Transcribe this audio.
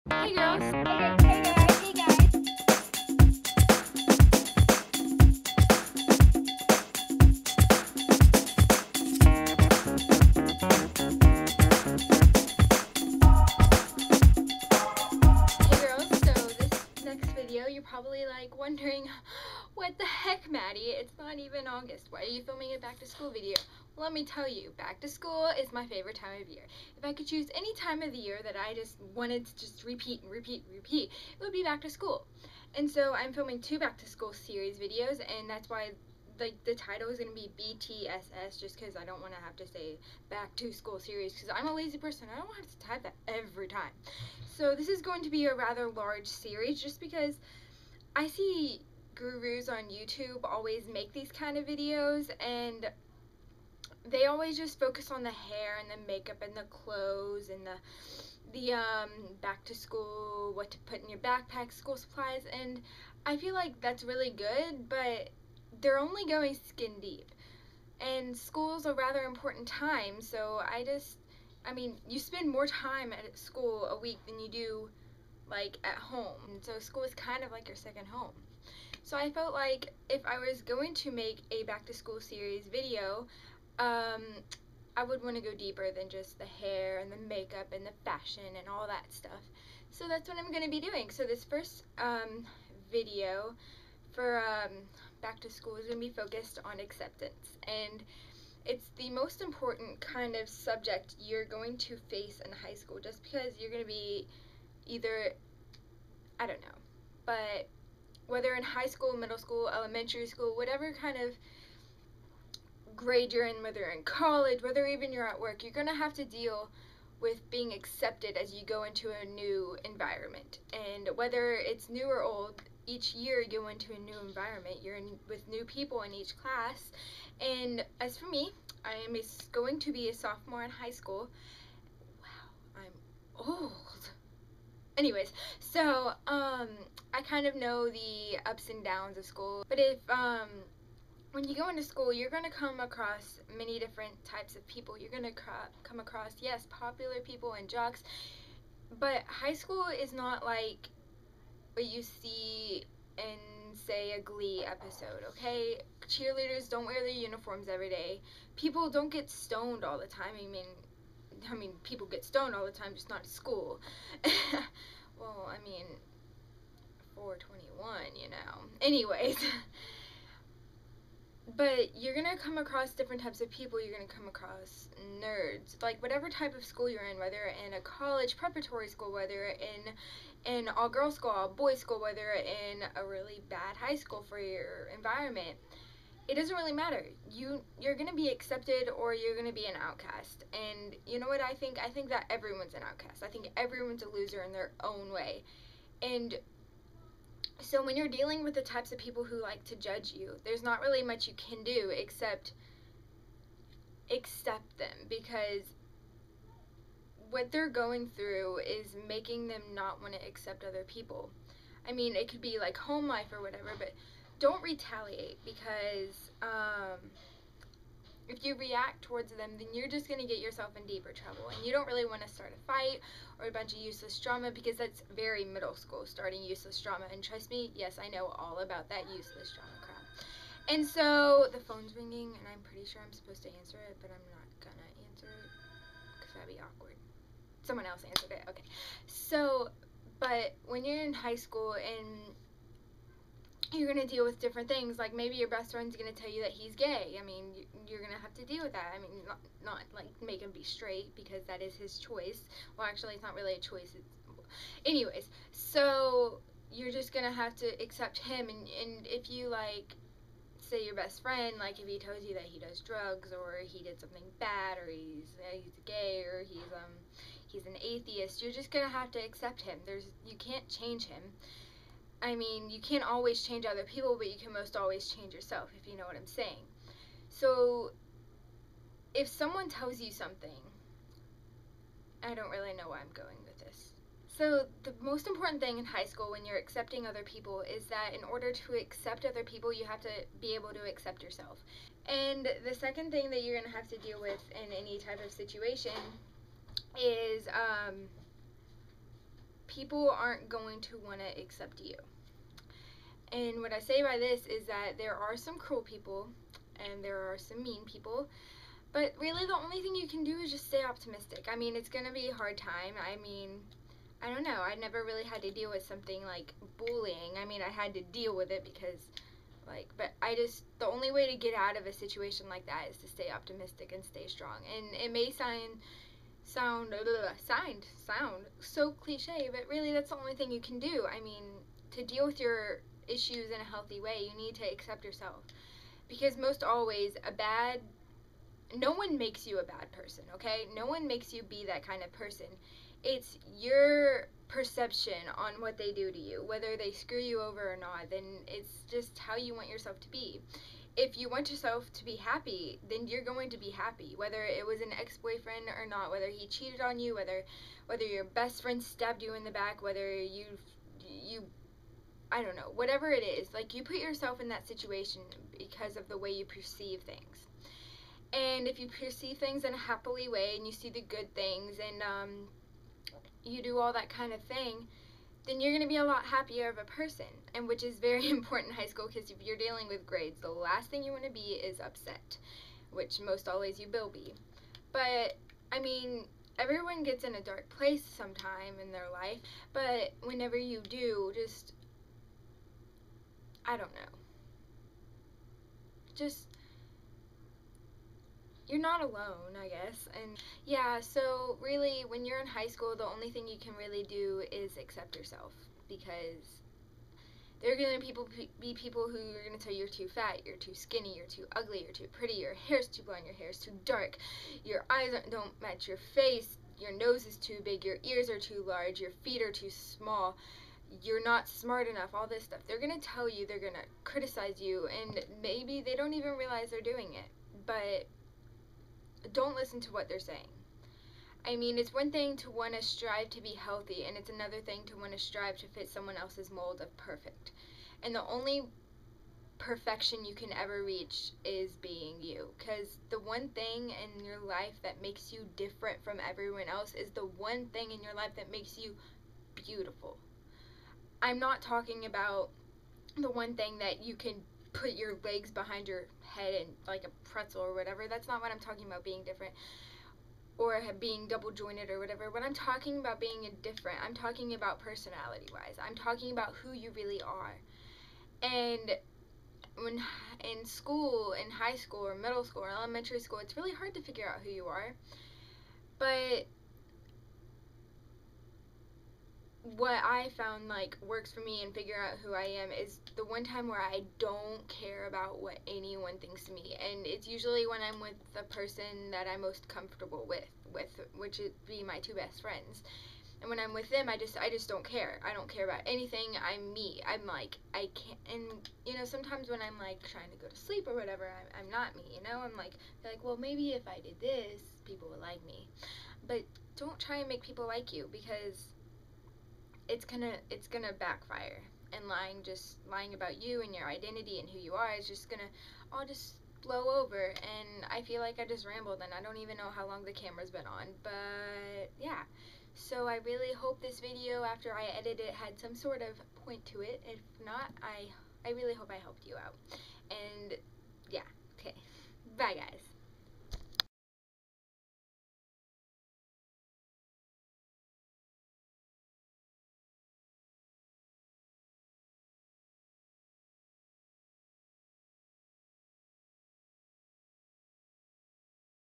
Hey girls. Hey guys, hey guys. Hey girls, so this next video, you're probably like wondering, what the heck, Maddie? It's not even August. Why are you filming a back to school video? Well, let me tell you, back to school is my favorite time of year. If I could choose any time of the year that I just wanted to just repeat and repeat and repeat, it would be back to school. And so I'm filming 2 back to school series videos, and that's why the title is going to be BTSS, just because I don't want to have to say back to school series, because I'm a lazy person. I don't have to type that every time. So this is going to be a rather large series, just because I see gurus on YouTube always make these kind of videos, and they always just focus on the hair and the makeup and the clothes and the back to school, what to put in your backpack, school supplies, and I feel like that's really good, but they're only going skin deep. And school's a rather important time, so I mean, you spend more time at school a week than you do like at home. And so school is kind of like your second home. So I felt like if I was going to make a back to school series video, um, I would want to go deeper than just the hair and the makeup and the fashion and all that stuff. So that's what I'm going to be doing. So this first video for back to school is going to be focused on acceptance, and it's the most important kind of subject you're going to face in high school, just because you're going to be either, I don't know, but whether in high school, middle school, elementary school, whatever kind of grade you're in, whether you're in college, whether even you're at work, you're going to have to deal with being accepted as you go into a new environment. And whether it's new or old, each year you go into a new environment. You're in with new people in each class. And as for me, I am going to be a sophomore in high school. Wow, I'm old. Anyways, so I kind of know the ups and downs of school. But if when you go into school, you're going to come across many different types of people. You're going to come across, yes, popular people and jocks, but high school is not like what you see in, say, a Glee episode, okay? Cheerleaders don't wear their uniforms every day. People don't get stoned all the time. I mean, people get stoned all the time, just not at school. Well, I mean, 421, you know. Anyways. But you're going to come across different types of people. You're going to come across nerds. Like, whatever type of school you're in, whether in a college preparatory school, whether in all-girls school, all-boys school, whether in a really bad high school for your environment, it doesn't really matter. You're going to be accepted or you're going to be an outcast. And you know what I think? I think that everyone's an outcast. I think everyone's a loser in their own way. And so when you're dealing with the types of people who like to judge you, there's not really much you can do except accept them, because what they're going through is making them not want to accept other people. I mean, it could be like home life or whatever, but don't retaliate, because if you react towards them, then you're just going to get yourself in deeper trouble, and you don't really want to start a fight or a bunch of useless drama, because that's very middle school, starting useless drama. And trust me, yes, I know all about that useless drama crap. And so the phone's ringing, and I'm pretty sure I'm supposed to answer it, but I'm not gonna answer it because that'd be awkward. Someone else answered it. Okay. So, but when you're in high school and you're going to deal with different things, like maybe your best friend's going to tell you that he's gay. I mean, you're going to have to deal with that. I mean, not like make him be straight, because that is his choice. Well, actually, it's not really a choice. Anyways, so you're just going to have to accept him. And if you, like, say your best friend, like if he tells you that he does drugs or he did something bad, or he's gay, or he's an atheist, you're just going to have to accept him. You can't change him. I mean, you can't always change other people, but you can most always change yourself, if you know what I'm saying. So, if someone tells you something, I don't really know where I'm going with this. So, the most important thing in high school when you're accepting other people is that in order to accept other people, you have to be able to accept yourself. And the second thing that you're going to have to deal with in any type of situation is people aren't going to want to accept you. And what I say by this is that there are some cruel people and there are some mean people, but really the only thing you can do is just stay optimistic. I mean, it's going to be a hard time. I mean, I don't know. I never really had to deal with something like bullying. I mean, I had to deal with it because, but the only way to get out of a situation like that is to stay optimistic and stay strong. And it may sound so cliche, but really that's the only thing you can do. I mean, to deal with your issues in a healthy way, you need to accept yourself. Because most always, no one makes you a bad person, okay? No one makes you be that kind of person. It's your perception on what they do to you. Whether they screw you over or not, then it's just how you want yourself to be. If you want yourself to be happy, then you're going to be happy. Whether it was an ex-boyfriend or not, whether he cheated on you, whether your best friend stabbed you in the back, whether you I don't know, whatever it is, like, you put yourself in that situation because of the way you perceive things. And if you perceive things in a happily way and you see the good things and you do all that kind of thing, then you're going to be a lot happier of a person, and which is very important in high school, because if you're dealing with grades, the last thing you want to be is upset, which most always you will be. But, I mean, everyone gets in a dark place sometime in their life, but whenever you do, just, I don't know, just, you're not alone, I guess. And yeah, so really, when you're in high school, the only thing you can really do is accept yourself, because there are going to be people who are going to tell you you're too fat, you're too skinny, you're too ugly, you're too pretty, your hair's too blonde, your hair's too dark, your eyes don't match your face, your nose is too big, your ears are too large, your feet are too small, you're not smart enough, all this stuff. They're going to tell you, they're going to criticize you, and maybe they don't even realize they're doing it. But don't listen to what they're saying. I mean, it's one thing to want to strive to be healthy, and it's another thing to want to strive to fit someone else's mold of perfect. And the only perfection you can ever reach is being you, because the one thing in your life that makes you different from everyone else is the one thing in your life that makes you beautiful. I'm not talking about the one thing that you can put your legs behind your head and like a pretzel or whatever. That's not what I'm talking about, being different or being double jointed or whatever. When I'm talking about being different, I'm talking about personality wise. I'm talking about who you really are. And when in school, in high school or middle school or elementary school, it's really hard to figure out who you are. But what I found like works for me and figure out who I am is the one time where I don't care about what anyone thinks of me, and it's usually when I'm with the person that I'm most comfortable with which would be my two best friends. And when I'm with them, I just don't care. I don't care about anything. I'm me. I'm like, I can't, and you know, sometimes when I'm like trying to go to sleep or whatever, I'm not me, you know. I'm like, well, maybe if I did this, people would like me. But don't try and make people like you, because it's gonna backfire. And lying about you and your identity and who you are is just gonna all just blow over. And I feel like I just rambled, and I don't even know how long the camera's been on, but yeah. So I really hope this video, after I edit it, had some sort of point to it. If not, I really hope I helped you out. And yeah, okay. Bye guys.